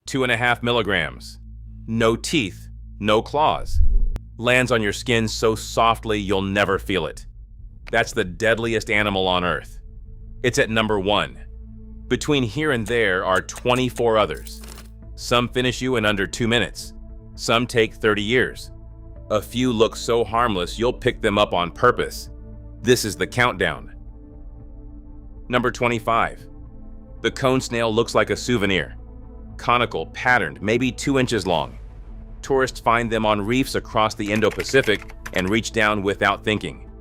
2.5 milligrams. No teeth, no claws. Lands on your skin so softly you'll never feel it. That's the deadliest animal on Earth. It's at number 1. Between here and there are 24 others. Some finish you in under 2 minutes. Some take 30 years. A few look so harmless you'll pick them up on purpose. This is the countdown. Number 25. The cone snail looks like a souvenir. Conical, patterned, maybe 2 inches long. Tourists find them on reefs across the Indo-Pacific and reach down without thinking.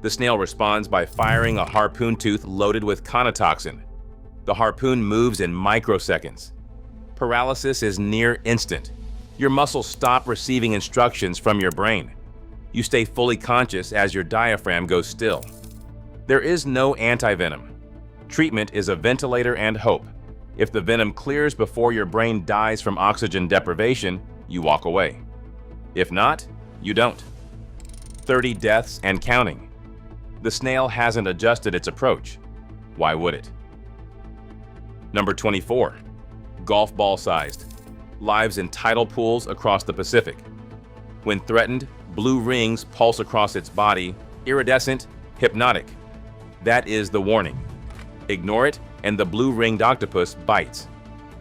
The snail responds by firing a harpoon tooth loaded with conotoxin. The harpoon moves in microseconds. Paralysis is near instant. Your muscles stop receiving instructions from your brain. You stay fully conscious as your diaphragm goes still. There is no antivenom. Treatment is a ventilator and hope. If the venom clears before your brain dies from oxygen deprivation, you walk away. If not, you don't. 30 deaths and counting. The snail hasn't adjusted its approach. Why would it? Number 24. Golf ball sized. Lives in tidal pools across the Pacific. When threatened, blue rings pulse across its body, iridescent, hypnotic. That is the warning. Ignore it, and the blue-ringed octopus bites.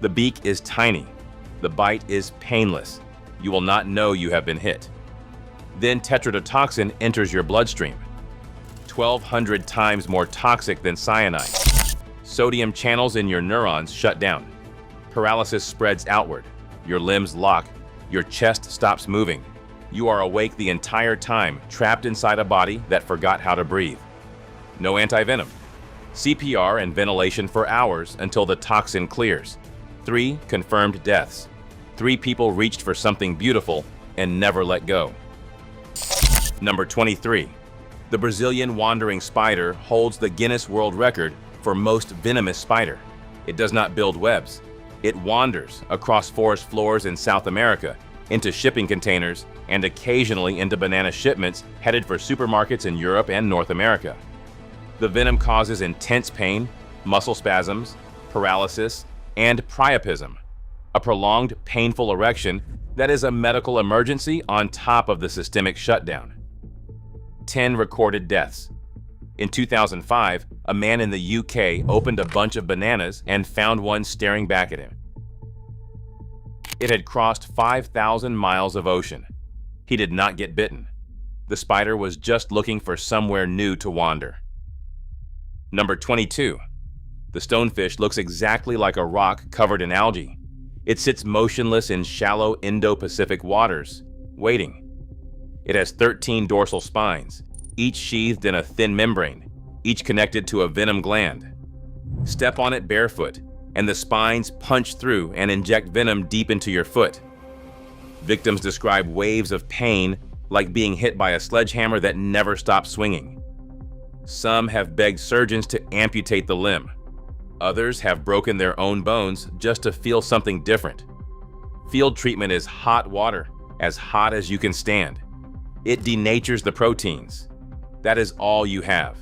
The beak is tiny. The bite is painless. You will not know you have been hit. Then tetrodotoxin enters your bloodstream. 1,200 times more toxic than cyanide. Sodium channels in your neurons shut down. Paralysis spreads outward. Your limbs lock. Your chest stops moving. You are awake the entire time, trapped inside a body that forgot how to breathe. No antivenom. CPR and ventilation for hours until the toxin clears. 3 confirmed deaths. 3 people reached for something beautiful and never let go. Number 23. The Brazilian wandering spider holds the Guinness World Record for most venomous spider. It does not build webs. It wanders across forest floors in South America, into shipping containers, and occasionally into banana shipments headed for supermarkets in Europe and North America. The venom causes intense pain, muscle spasms, paralysis, and priapism, a prolonged, painful erection that is a medical emergency on top of the systemic shutdown. 10 recorded deaths. In 2005, a man in the UK opened a bunch of bananas and found one staring back at him. It had crossed 5,000 miles of ocean. He did not get bitten. The spider was just looking for somewhere new to wander. Number 22. The stonefish looks exactly like a rock covered in algae. It sits motionless in shallow Indo-Pacific waters, waiting. It has 13 dorsal spines, each sheathed in a thin membrane, each connected to a venom gland. Step on it barefoot, and the spines punch through and inject venom deep into your foot. Victims describe waves of pain like being hit by a sledgehammer that never stops swinging. Some have begged surgeons to amputate the limb. Others have broken their own bones just to feel something different. Field treatment is hot water, as hot as you can stand. It denatures the proteins. That is all you have.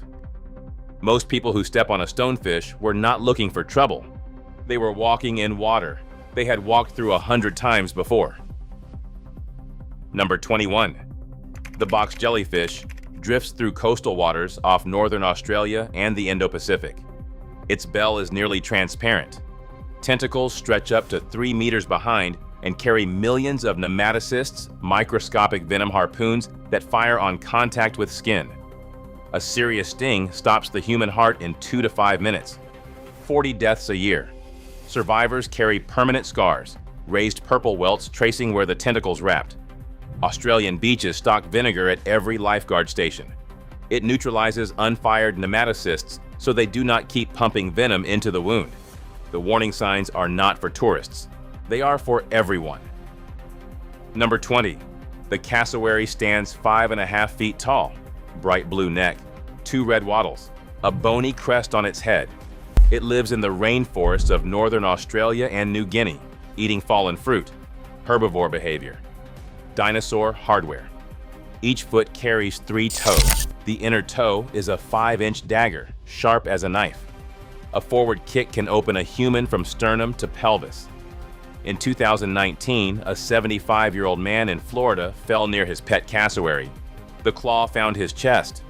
Most people who step on a stonefish were not looking for trouble. They were walking in water they had walked through 100 times before. Number 21. The box jellyfish drifts through coastal waters off northern Australia and the Indo-Pacific. Its bell is nearly transparent. Tentacles stretch up to 3 meters behind and carry millions of nematocysts, microscopic venom harpoons that fire on contact with skin. A serious sting stops the human heart in 2 to 5 minutes. 40 deaths a year. Survivors carry permanent scars, raised purple welts tracing where the tentacles wrapped. Australian beaches stock vinegar at every lifeguard station. It neutralizes unfired nematocysts so they do not keep pumping venom into the wound. The warning signs are not for tourists. They are for everyone. Number 20. The cassowary stands 5.5 feet tall. Bright blue neck, 2 red wattles, a bony crest on its head. It lives in the rainforests of northern Australia and New Guinea, eating fallen fruit. Herbivore behavior. Dinosaur hardware. Each foot carries 3 toes. The inner toe is a 5-inch dagger, sharp as a knife. A forward kick can open a human from sternum to pelvis. In 2019, a 75-year-old man in Florida fell near his pet cassowary. The claw found his chest.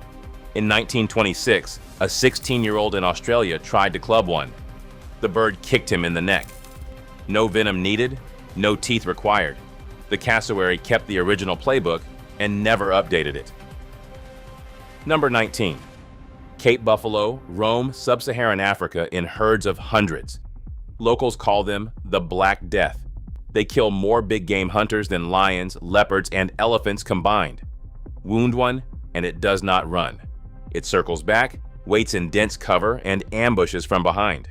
In 1926, a 16-year-old in Australia tried to club one. The bird kicked him in the neck. No venom needed, no teeth required. The cassowary kept the original playbook and never updated it. Number 19. Cape buffalo roam sub-Saharan Africa in herds of hundreds. Locals call them the Black Death. They kill more big game hunters than lions, leopards, and elephants combined. Wound one, and it does not run. It circles back, waits in dense cover, and ambushes from behind.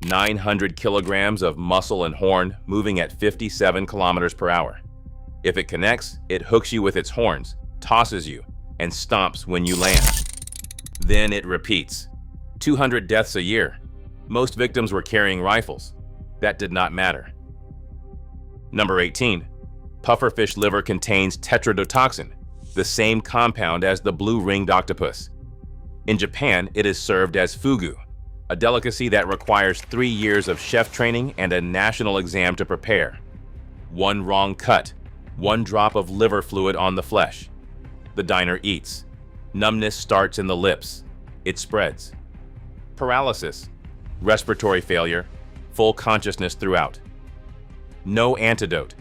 900 kilograms of muscle and horn moving at 57 kilometers per hour. If it connects, it hooks you with its horns, tosses you, and stomps when you land. Then it repeats. 200 deaths a year. Most victims were carrying rifles. That did not matter. Number 18. Pufferfish liver contains tetrodotoxin, the same compound as the blue-ringed octopus. In Japan, it is served as fugu, a delicacy that requires 3 years of chef training and a national exam to prepare. One wrong cut, one drop of liver fluid on the flesh. The diner eats. Numbness starts in the lips. It spreads. Paralysis, respiratory failure, full consciousness throughout. No antidote.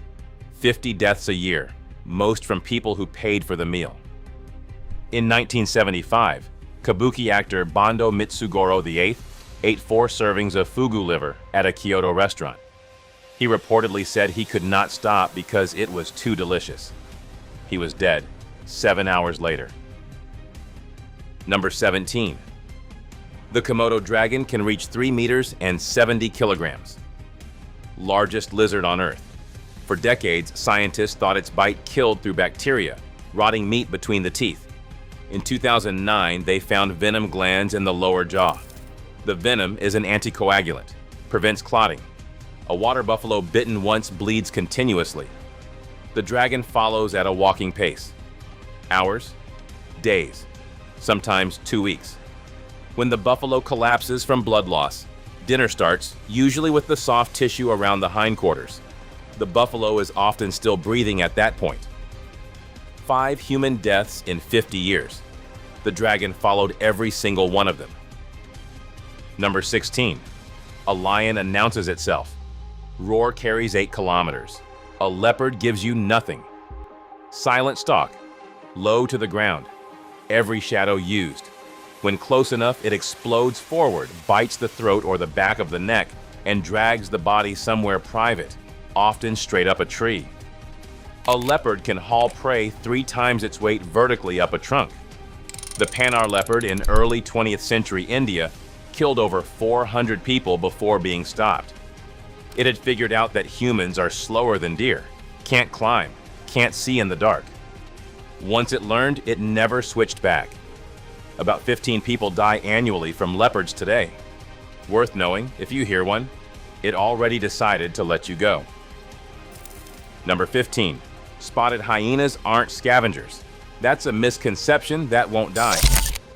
50 deaths a year, most from people who paid for the meal. In 1975, kabuki actor Bando Mitsugoro VIII ate 4 servings of fugu liver at a Kyoto restaurant. He reportedly said he could not stop because it was too delicious. He was dead 7 hours later. Number 17. The Komodo dragon can reach 3 meters and 70 kilograms. Largest lizard on Earth. For decades, scientists thought its bite killed through bacteria, rotting meat between the teeth. In 2009, they found venom glands in the lower jaw. The venom is an anticoagulant, prevents clotting. A water buffalo bitten once bleeds continuously. The dragon follows at a walking pace. Hours, days, sometimes 2 weeks. When the buffalo collapses from blood loss, dinner starts, usually with the soft tissue around the hindquarters. The buffalo is often still breathing at that point. 5 human deaths in 50 years. The dragon followed every single one of them. Number 16. A lion announces itself. Roar carries 8 kilometers. A leopard gives you nothing. Silent stalk. Low to the ground. Every shadow used. When close enough, it explodes forward, bites the throat or the back of the neck, and drags the body somewhere private, often straight up a tree. A leopard can haul prey 3 times its weight vertically up a trunk. The Panar leopard in early 20th century India killed over 400 people before being stopped. It had figured out that humans are slower than deer, can't climb, can't see in the dark. Once it learned, it never switched back. About 15 people die annually from leopards today. Worth knowing, if you hear one, it already decided to let you go. Number 15. Spotted hyenas aren't scavengers. That's a misconception that won't die.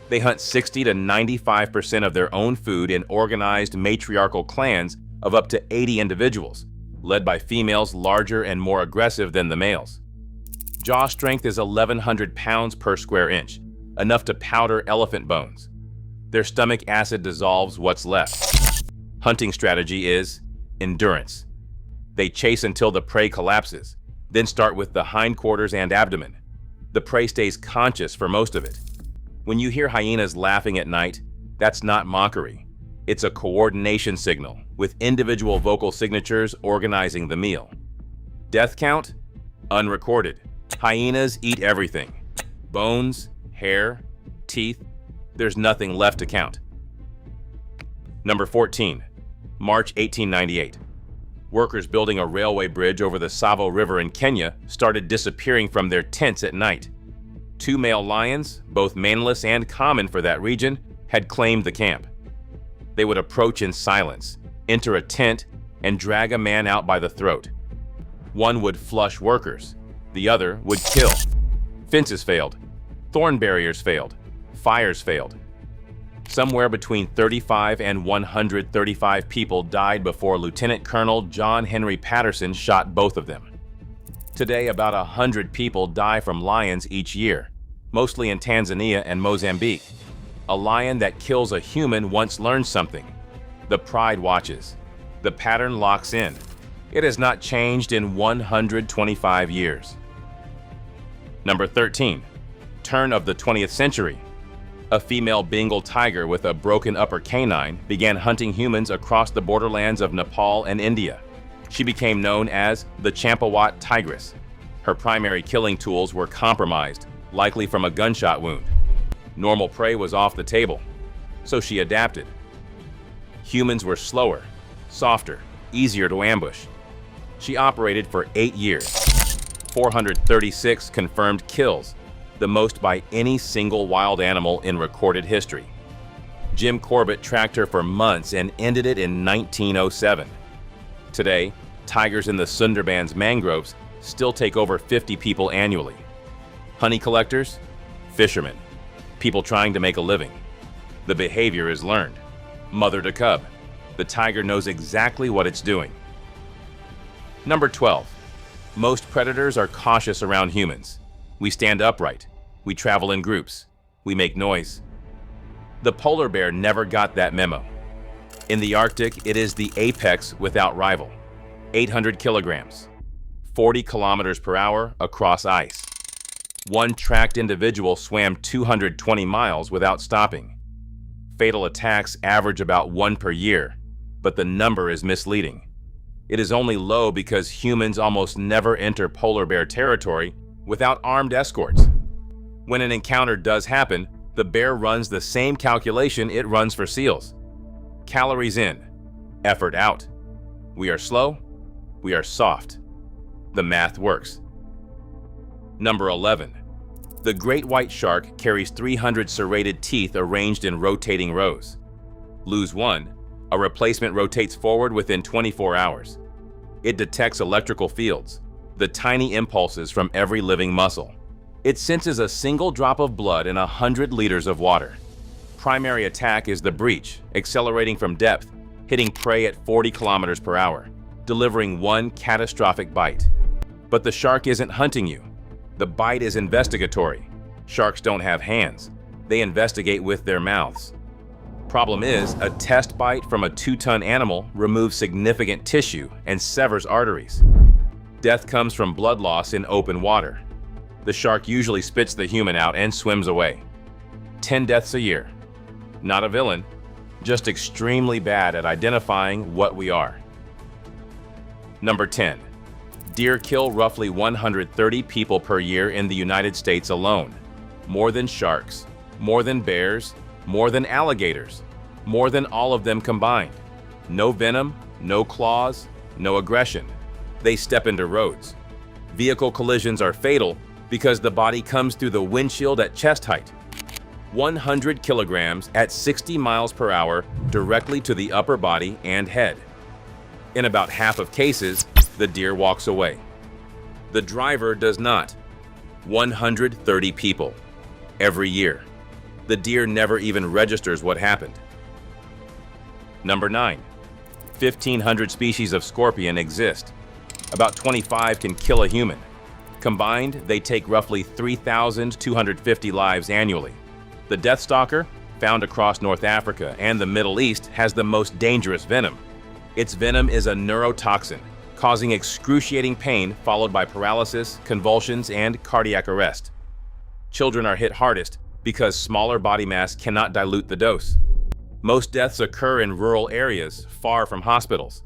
They hunt 60 to 95% of their own food in organized matriarchal clans of up to 80 individuals, led by females larger and more aggressive than the males. Jaw strength is 1,100 pounds per square inch, enough to powder elephant bones. Their stomach acid dissolves what's left. Hunting strategy is endurance. They chase until the prey collapses, then start with the hindquarters and abdomen. The prey stays conscious for most of it. When you hear hyenas laughing at night, that's not mockery. It's a coordination signal, with individual vocal signatures organizing the meal. Death count? Unrecorded. Hyenas eat everything. Bones, hair, teeth, there's nothing left to count. Number 14. March 1898. Workers building a railway bridge over the Savo River in Kenya started disappearing from their tents at night. 2 male lions, both manless and common for that region, had claimed the camp. They would approach in silence, enter a tent, and drag a man out by the throat. One would flush workers, the other would kill. Fences failed, thorn barriers failed, fires failed. Somewhere between 35 and 135 people died before Lieutenant Colonel John Henry Patterson shot both of them. Today, about 100 people die from lions each year, mostly in Tanzania and Mozambique. A lion that kills a human once learns something. The pride watches. The pattern locks in. It has not changed in 125 years. Number 13. Turn of the 20th century. A female Bengal tiger with a broken upper canine began hunting humans across the borderlands of Nepal and India. She became known as the Champawat tigress. Her primary killing tools were compromised, likely from a gunshot wound. Normal prey was off the table, so she adapted. Humans were slower, softer, easier to ambush. She operated for 8 years. 436 confirmed kills, the most by any single wild animal in recorded history. Jim Corbett tracked her for months and ended it in 1907. Today, tigers in the Sundarbans mangroves still take over 50 people annually. Honey collectors, fishermen, people trying to make a living. The behavior is learned. Mother to cub. The tiger knows exactly what it's doing. Number 12. Most predators are cautious around humans. We stand upright. We travel in groups. We make noise. The polar bear never got that memo. In the Arctic, it is the apex without rival. 800 kilograms, 40 kilometers per hour across ice. One tracked individual swam 220 miles without stopping. Fatal attacks average about 1 per year, but the number is misleading. It is only low because humans almost never enter polar bear territory without armed escorts. When an encounter does happen, the bear runs the same calculation it runs for seals. Calories in, effort out. We are slow, we are soft. The math works. Number 11. The great white shark carries 300 serrated teeth arranged in rotating rows. Lose one, a replacement rotates forward within 24 hours. It detects electrical fields, the tiny impulses from every living muscle. It senses a single drop of blood in 100 liters of water. Primary attack is the breach, accelerating from depth, hitting prey at 40 kilometers per hour, delivering one catastrophic bite. But the shark isn't hunting you. The bite is investigatory. Sharks don't have hands. They investigate with their mouths. Problem is, a test bite from a 2-ton animal removes significant tissue and severs arteries. Death comes from blood loss in open water. The shark usually spits the human out and swims away. 10 deaths a year. Not a villain, just extremely bad at identifying what we are. Number 10. Deer kill roughly 130 people per year in the United States alone. More than sharks, more than bears, more than alligators, more than all of them combined. No venom, no claws, no aggression. They step into roads. Vehicle collisions are fatal because the body comes through the windshield at chest height. 100 kilograms at 60 miles per hour directly to the upper body and head. In about half of cases, the deer walks away. The driver does not. 130 people every year. The deer never even registers what happened. Number 9. 1,500 species of scorpion exist. About 25 can kill a human. Combined, they take roughly 3,250 lives annually. The death stalker, found across North Africa and the Middle East, has the most dangerous venom. Its venom is a neurotoxin, causing excruciating pain followed by paralysis, convulsions, and cardiac arrest. Children are hit hardest because smaller body mass cannot dilute the dose. Most deaths occur in rural areas, far from hospitals.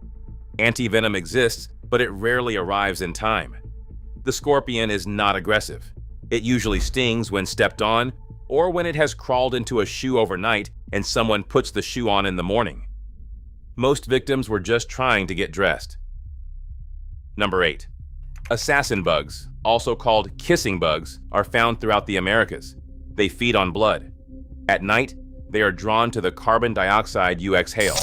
Anti-venom exists, but it rarely arrives in time. The scorpion is not aggressive. It usually stings when stepped on or when it has crawled into a shoe overnight and someone puts the shoe on in the morning. Most victims were just trying to get dressed. Number 8. Assassin bugs, also called kissing bugs, are found throughout the Americas. They feed on blood. At night, they are drawn to the carbon dioxide you exhale.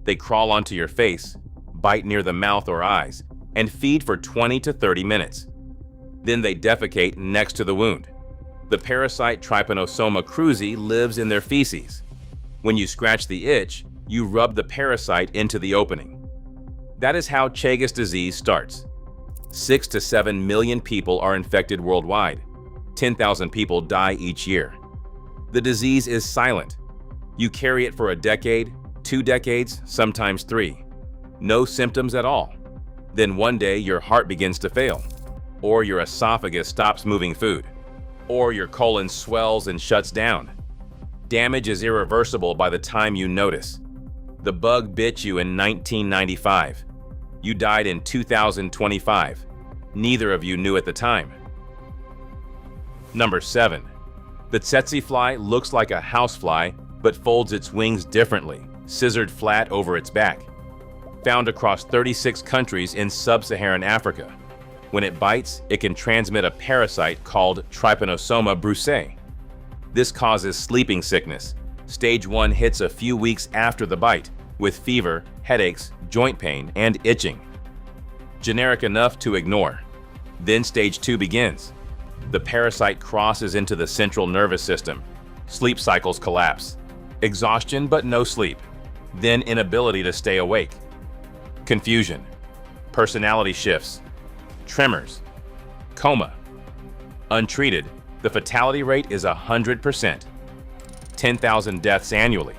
They crawl onto your face, bite near the mouth or eyes, and feed for 20 to 30 minutes. Then they defecate next to the wound. The parasite Trypanosoma cruzi lives in their feces. When you scratch the itch, you rub the parasite into the opening. That is how Chagas disease starts. 6 to 7 million people are infected worldwide. 10,000 people die each year. The disease is silent. You carry it for a decade, 2 decades, sometimes 3. No symptoms at all. Then one day your heart begins to fail, or your esophagus stops moving food, or your colon swells and shuts down. Damage is irreversible by the time you notice. The bug bit you in 1995. You died in 2025. Neither of you knew at the time. Number 7. The tsetse fly looks like a housefly, but folds its wings differently, scissored flat over its back. Found across 36 countries in sub-Saharan Africa. When it bites, it can transmit a parasite called Trypanosoma brucei. This causes sleeping sickness. Stage 1 hits a few weeks after the bite, with fever, headaches, joint pain, and itching. Generic enough to ignore. Then stage 2 begins. The parasite crosses into the central nervous system. Sleep cycles collapse. Exhaustion but no sleep. Then inability to stay awake. Confusion. Personality shifts. Tremors. Coma. Untreated, the fatality rate is 100%. 10,000 deaths annually.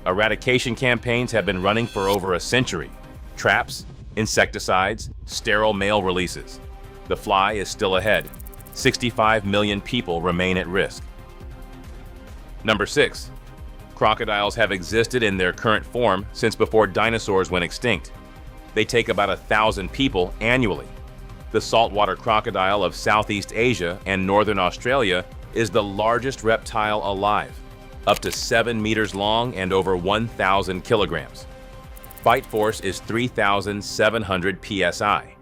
Eradication campaigns have been running for over a century. Traps, insecticides, sterile male releases. The fly is still ahead. 65 million people remain at risk. Number 6. Crocodiles have existed in their current form since before dinosaurs went extinct. They take about 1,000 people annually. The saltwater crocodile of Southeast Asia and Northern Australia is the largest reptile alive, up to 7 meters long and over 1,000 kilograms. Bite force is 3,700 psi.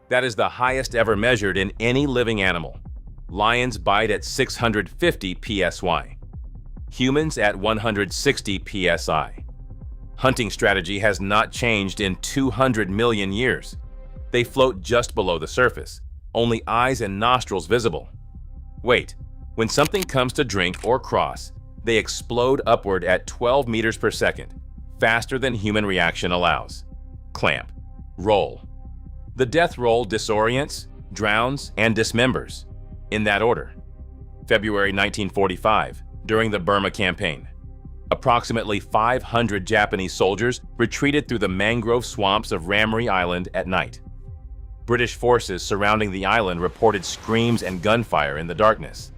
That is the highest ever measured in any living animal. Lions bite at 650 psi. Humans at 160 psi. Hunting strategy has not changed in 200 million years. They float just below the surface, only eyes and nostrils visible. Wait, when something comes to drink or cross, they explode upward at 12 meters per second, faster than human reaction allows. Clamp. Roll. The death roll disorients, drowns, and dismembers. In that order. February 1945, during the Burma campaign. Approximately 500 Japanese soldiers retreated through the mangrove swamps of Ramree Island at night. British forces surrounding the island reported screams and gunfire in the darkness.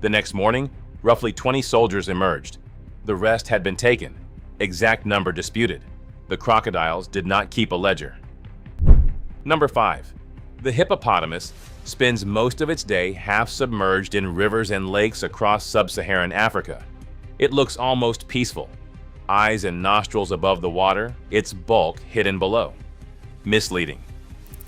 The next morning, roughly 20 soldiers emerged. The rest had been taken. Exact number disputed. The crocodiles did not keep a ledger. Number 5. The hippopotamus spends most of its day half submerged in rivers and lakes across sub-Saharan Africa. It looks almost peaceful. Eyes and nostrils above the water, its bulk hidden below. Misleading.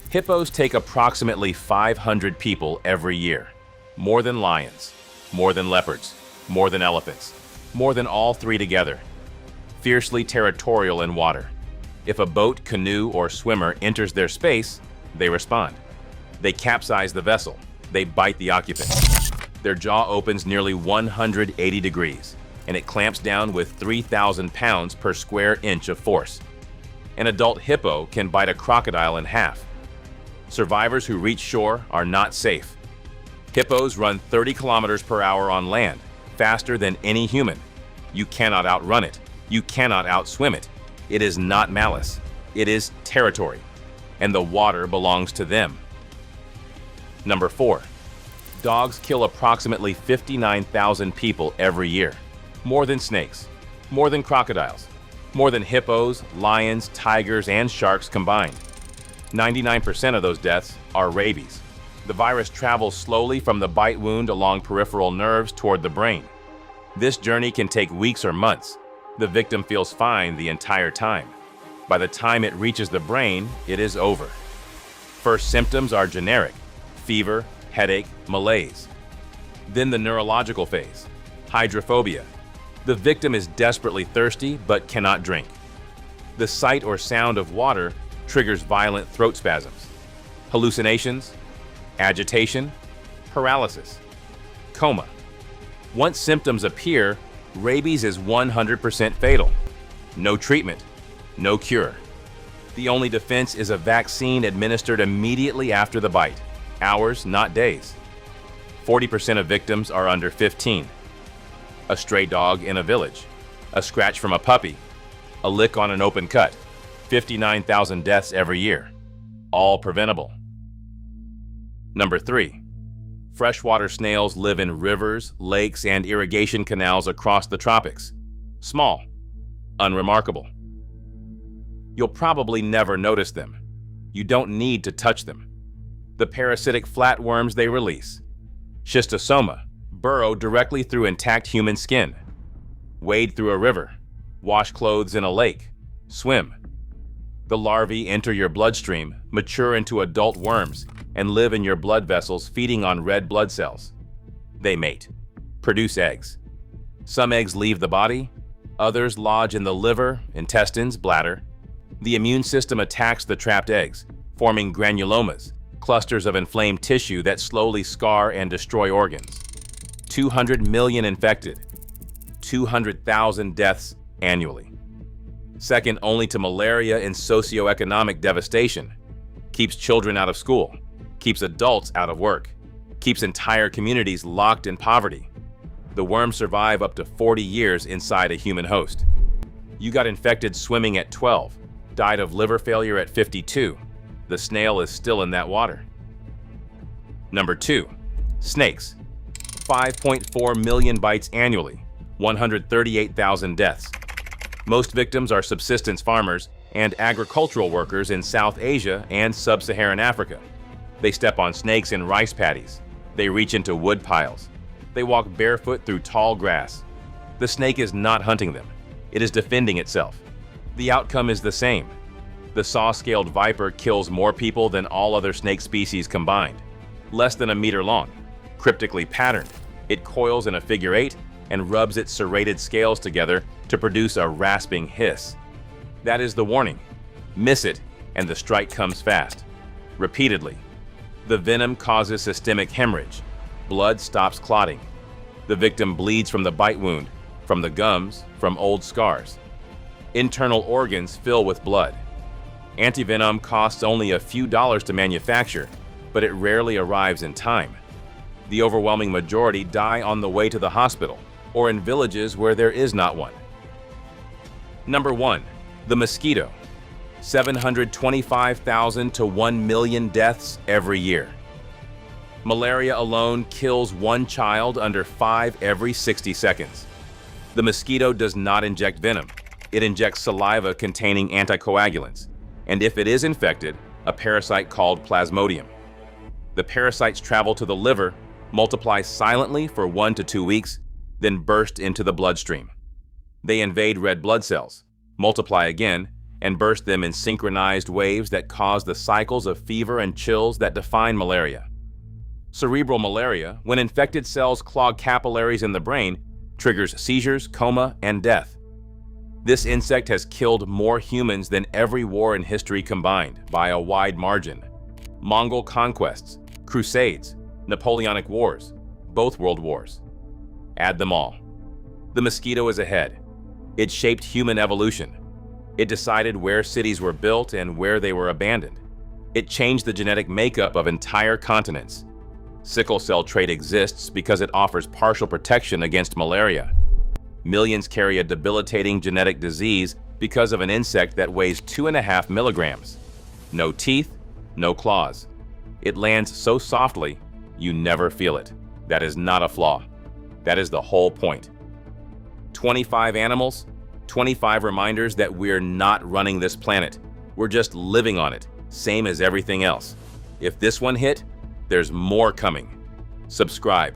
Hippos take approximately 500 people every year. More than lions, more than leopards, more than elephants, more than all three together. Fiercely territorial in water. If a boat, canoe, or swimmer enters their space, they respond. They capsize the vessel. They bite the occupant. Their jaw opens nearly 180 degrees, and it clamps down with 3,000 pounds per square inch of force. An adult hippo can bite a crocodile in half. Survivors who reach shore are not safe. Hippos run 30 kilometers per hour on land, faster than any human. You cannot outrun it. You cannot outswim it. It is not malice. It is territory, and the water belongs to them. Number 4. Dogs kill approximately 59,000 people every year. More than snakes, more than crocodiles, more than hippos, lions, tigers, and sharks combined. 99% of those deaths are rabies. The virus travels slowly from the bite wound along peripheral nerves toward the brain. This journey can take weeks or months. The victim feels fine the entire time. By the time it reaches the brain, it is over. First symptoms are generic: fever, headache, malaise. Then the neurological phase: hydrophobia. The victim is desperately thirsty but cannot drink. The sight or sound of water triggers violent throat spasms, hallucinations, agitation, paralysis, coma. Once symptoms appear, Rabies is 100% fatal. No treatment, no cure. The only defense is a vaccine administered immediately after the bite. Hours, not days. 40% of victims are under 15. A stray dog in a village. A scratch from a puppy. A lick on an open cut. 59,000 deaths every year. All preventable. Number 3. Freshwater snails live in rivers, lakes, and irrigation canals across the tropics. Small. Unremarkable. You'll probably never notice them. You don't need to touch them. The parasitic flatworms they release, schistosoma, burrow directly through intact human skin, wade through a river, wash clothes in a lake, swim. The larvae enter your bloodstream, mature into adult worms, and live in your blood vessels, feeding on red blood cells. They mate, produce eggs. Some eggs leave the body, others lodge in the liver, intestines, bladder. The immune system attacks the trapped eggs, forming granulomas, clusters of inflamed tissue that slowly scar and destroy organs. 200 million infected, 200,000 deaths annually. Second only to malaria in socioeconomic devastation. Keeps children out of school, keeps adults out of work, keeps entire communities locked in poverty. The worms survive up to 40 years inside a human host. You got infected swimming at 12, died of liver failure at 52. The snail is still in that water. Number 2. Snakes. 5.4 million bites annually, 138,000 deaths. Most victims are subsistence farmers and agricultural workers in South Asia and Sub-Saharan Africa. They step on snakes in rice paddies. They reach into wood piles. They walk barefoot through tall grass. The snake is not hunting them. It is defending itself. The outcome is the same. The saw-scaled viper kills more people than all other snake species combined. Less than a meter long, cryptically patterned, it coils in a figure 8 and rubs its serrated scales together to produce a rasping hiss. That is the warning. Miss it, and the strike comes fast. Repeatedly. The venom causes systemic hemorrhage. Blood stops clotting. The victim bleeds from the bite wound, from the gums, from old scars. Internal organs fill with blood. Antivenom costs only a few dollars to manufacture, but it rarely arrives in time. The overwhelming majority die on the way to the hospital, or in villages where there is not one. Number 1. The mosquito. 725,000 to 1 million deaths every year. Malaria alone kills one child under 5 every 60 seconds. The mosquito does not inject venom. It injects saliva containing anticoagulants, and if it is infected, a parasite called Plasmodium. The parasites travel to the liver, multiply silently for 1 to 2 weeks, then burst into the bloodstream. They invade red blood cells, multiply again, and burst them in synchronized waves that cause the cycles of fever and chills that define malaria. Cerebral malaria, when infected cells clog capillaries in the brain, triggers seizures, coma, and death. This insect has killed more humans than every war in history combined, by a wide margin. Mongol conquests, crusades, Napoleonic wars, both world wars. Add them all. The mosquito is ahead. It shaped human evolution. It decided where cities were built and where they were abandoned. It changed the genetic makeup of entire continents. Sickle cell trait exists because it offers partial protection against malaria. Millions carry a debilitating genetic disease because of an insect that weighs 2.5 milligrams. No teeth, no claws. It lands so softly, you never feel it. That is not a flaw. That is the whole point. 25 animals, 25 reminders that we're not running this planet. We're just living on it, same as everything else. If this one hit, there's more coming. Subscribe.